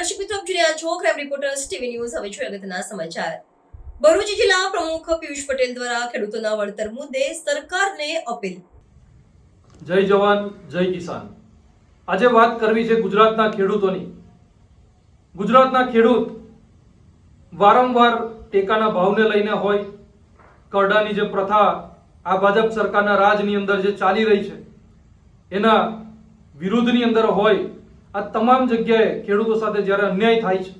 દર્શક મિત્રો આપ જોઈ રહ્યા છો ક્રાઇમ રિપોર્ટર્સ ટીવી ન્યૂઝ. હવે જોઈએ અગત્યના સમાચાર. ભરૂચ જિલ્લા પ્રમુખ પિયુષ પટેલ દ્વારા ખેડૂતોના વળતર મુદ્દે સરકારને અપીલ. જય જવાન જય કિસાન. આજે વાત કરવી છે ગુજરાતના ખેડૂતોની. ગુજરાતના ખેડૂત વારંવાર ટેકાના ભાવને લઈને હોય, કરડાની જે પ્રથા આ ભાજપ સરકારના રાજની અંદર જે ચાલી રહી છે એના વિરુદ્ધની અંદર હોય, આ તમામ જગ્યાએ ખેડૂતો સાથે જ્યારે અન્યાય થાય છે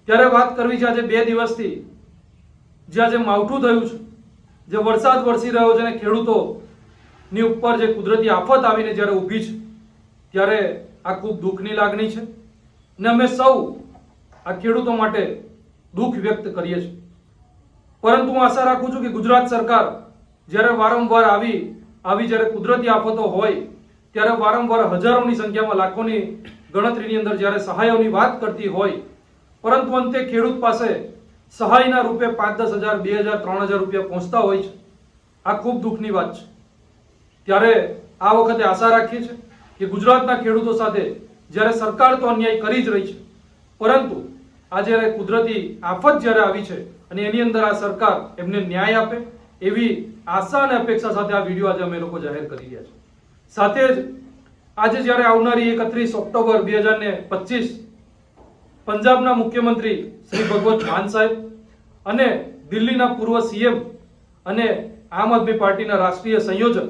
ત્યારે વાત કરવી છે. આજે 2 દિવસથી જે આજે માવઠું થયું છે, જે વરસાદ વરસી રહ્યો છે અને ખેડૂતોની ઉપર જે કુદરતી આફત આવીને જ્યારે ઊભી છે ત્યારે આ ખૂબ દુઃખની લાગણી છે અને અમે સૌ આ ખેડૂતો માટે દુઃખ વ્યક્ત કરીએ છીએ. પરંતુ હું આશા રાખું છું કે ગુજરાત સરકાર જ્યારે વારંવાર આવી જ્યારે કુદરતી આફતો હોય ત્યારે વારંવાર હજારોની સંખ્યામાં લાખોની ગણતરીની અંદર જ્યારે સહાયોની વાત કરતી હોય, પરંતુ અંતે ખેડૂત પાસે સહાયના રૂપે 5-10 હજાર, 2,000, 3,000 રૂપિયા પહોંચતા હોય છે. આ ખૂબ દુઃખની વાત છે. ત્યારે આ વખતે આશા રાખીએ છીએ કે ગુજરાતના ખેડૂતો સાથે જ્યારે સરકાર તો અન્યાય કરી જ રહી છે, પરંતુ આ જ્યારે કુદરતી આફત જ્યારે આવી છે અને એની અંદર આ સરકાર એમને ન્યાય આપે એવી આશા અને અપેક્ષા સાથે આ વિડીયો આજે અમે લોકો જાહેર કરી રહ્યા છીએ. સાથે જ આજે જ્યારે આવનારી 31 ઓક્ટોબર 2025 પંજાબના મુખ્યમંત્રી શ્રી ભગવત માન સાહેબ અને દિલ્હીના પૂર્વ સીએમ અને આમ આદમી પાર્ટીના રાષ્ટ્રીય સંયોજક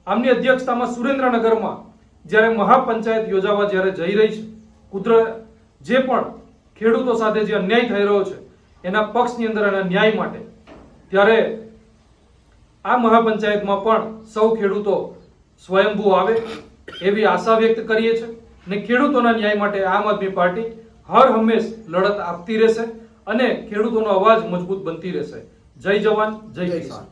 આમની અધ્યક્ષતામાં સુરેન્દ્રનગરમાં જ્યારે મહાપંચાયત યોજાવા જ્યારે જઈ રહી છે, જે પણ ખેડૂતો સાથે જે અન્યાય થઈ રહ્યો છે એના પક્ષની અંદર એના ન્યાય માટે, ત્યારે આ મહાપંચાયતમાં પણ સૌ ખેડૂતો સ્વયંભૂ આવે એવી આશા વ્યક્ત કરીએ છીએ અને ખેડૂતોના ન્યાય માટે આમ આદમી પાર્ટી હર હંમેશ લડત આપતી રહેશે અને ખેડૂતોનો અવાજ મજબૂત બનતી રહેશે. જય જવાન જય કિસાન.